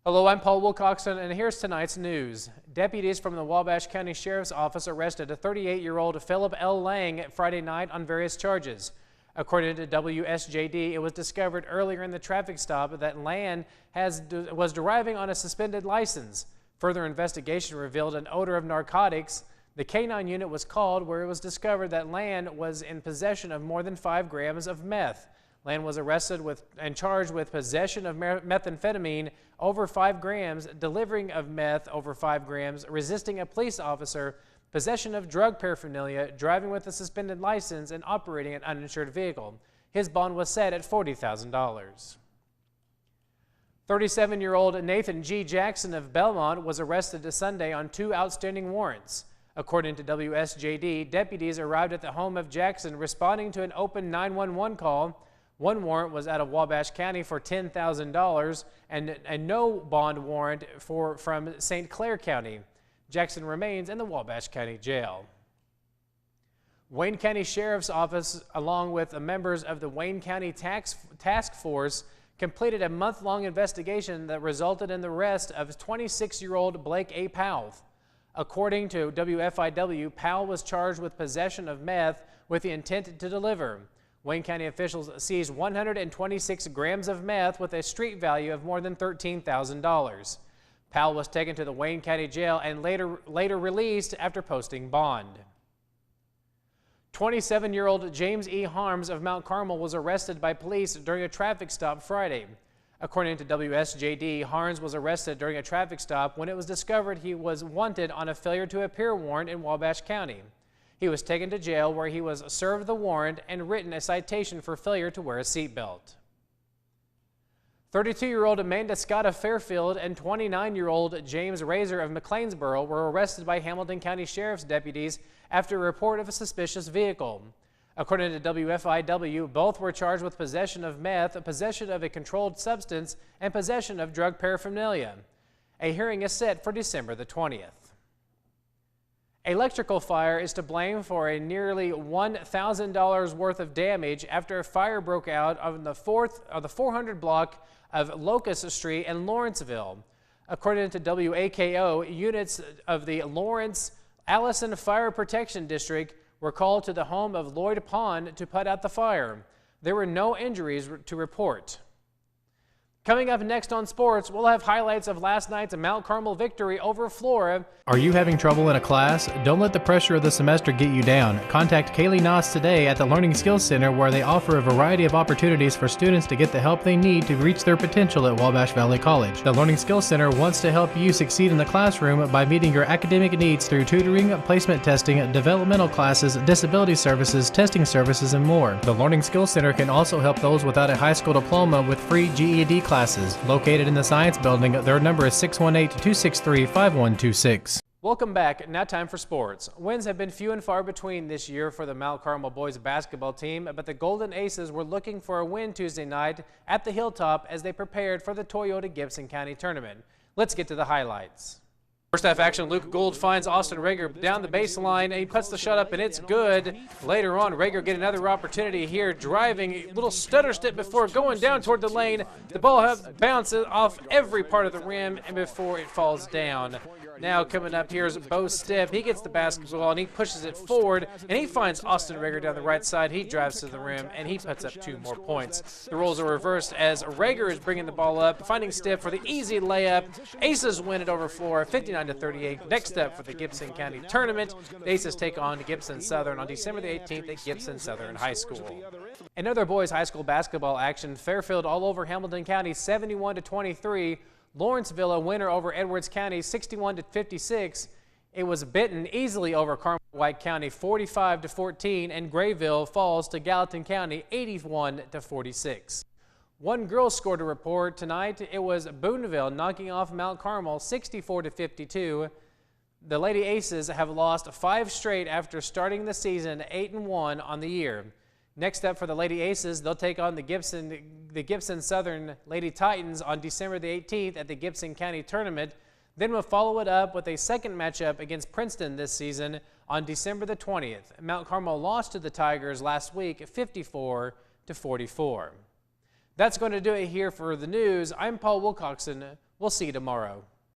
Hello, I'm Paul Wilcoxon, and here's tonight's news. Deputies from the Wabash County Sheriff's Office arrested a 38-year-old Philip L. Lang Friday night on various charges. According to WSJD, it was discovered earlier in the traffic stop that Lang was driving on a suspended license. Further investigation revealed an odor of narcotics. The K-9 unit was called, where it was discovered that Lang was in possession of more than 5 grams of meth. Land was arrested and charged with possession of methamphetamine over 5 grams, delivering of meth over 5 grams, resisting a police officer, possession of drug paraphernalia, driving with a suspended license, and operating an uninsured vehicle. His bond was set at $40,000. 37-year-old Nathan G. Jackson of Belmont was arrested this Sunday on 2 outstanding warrants. According to WSJD, deputies arrived at the home of Jackson responding to an open 911 call. One warrant was out of Wabash County for $10,000 and a no bond warrant from St. Clair County. Jackson remains in the Wabash County Jail. Wayne County Sheriff's Office, along with members of the Wayne County Task Force, completed a month-long investigation that resulted in the arrest of 26-year-old Blake A. Powell. According to WFIW, Powell was charged with possession of meth with the intent to deliver. Wayne County officials seized 126 grams of meth with a street value of more than $13,000. Powell was taken to the Wayne County Jail and later released after posting bond. 27-year-old James E. Harms of Mount Carmel was arrested by police during a traffic stop Friday. According to WSJD, Harms was arrested during a traffic stop when it was discovered he was wanted on a failure to appear warrant in Wabash County. He was taken to jail where he was served the warrant and written a citation for failure to wear a seatbelt. 32-year-old Amanda Scott of Fairfield and 29-year-old James Razor of McLeansboro were arrested by Hamilton County Sheriff's deputies after a report of a suspicious vehicle. According to WFIW, both were charged with possession of meth, possession of a controlled substance, and possession of drug paraphernalia. A hearing is set for December the 20th. Electrical fire is to blame for a nearly $1,000 worth of damage after a fire broke out on the 400 block of Locust Street in Lawrenceville. According to WAKO, units of the Lawrence-Allison Fire Protection District were called to the home of Lloyd Pond to put out the fire. There were no injuries to report. Coming up next on sports, we'll have highlights of last night's Mount Carmel victory over Flora. Are you having trouble in a class? Don't let the pressure of the semester get you down. Contact Kaylee Noss today at the Learning Skills Center, where they offer a variety of opportunities for students to get the help they need to reach their potential at Wabash Valley College. The Learning Skills Center wants to help you succeed in the classroom by meeting your academic needs through tutoring, placement testing, developmental classes, disability services, testing services, and more. The Learning Skills Center can also help those without a high school diploma with free GED classes. Located in the Science Building, their number is 618-263-5126. Welcome back. Now time for sports. Wins have been few and far between this year for the Mount Carmel boys basketball team, but the Golden Aces were looking for a win Tuesday night at the Hilltop as they prepared for the Toyota Gibson County Tournament. Let's get to the highlights. First half action, Luke Gould finds Austin Rager down the baseline, and he puts the shot up, and it's good. Later on, Rager get another opportunity here, driving a little stutter step before going down toward the lane. The ball bounces off every part of the rim and before it falls down. Now coming up here is Bo Stiff. He gets the basketball and he pushes it forward, and he finds Austin Rager down the right side. He drives to the rim and he puts up 2 more points. The roles are reversed as Rager is bringing the ball up, finding Stiff for the easy layup. Aces win it over Flora, 59-38. Next up for the Gibson County Tournament, the Aces take on Gibson Southern on December the 18th at Gibson Southern High School. In other boys high school basketball action, Fairfield all over Hamilton County, 71-23. Lawrenceville a winner over Edwards County, 61-56. It was Benton easily over Carmel White County, 45-14, and Grayville falls to Gallatin County, 81-46. One girls score to report tonight. It was Boonville knocking off Mount Carmel, 64-52. The Lady Aces have lost 5 straight after starting the season 8-1 on the year. Next up for the Lady Aces, they'll take on the Gibson Southern Lady Titans on December the 18th at the Gibson County Tournament. Then we'll follow it up with a second matchup against Princeton this season on December the 20th. Mount Carmel lost to the Tigers last week, 54-44. That's going to do it here for the news. I'm Paul Wilcoxon. We'll see you tomorrow.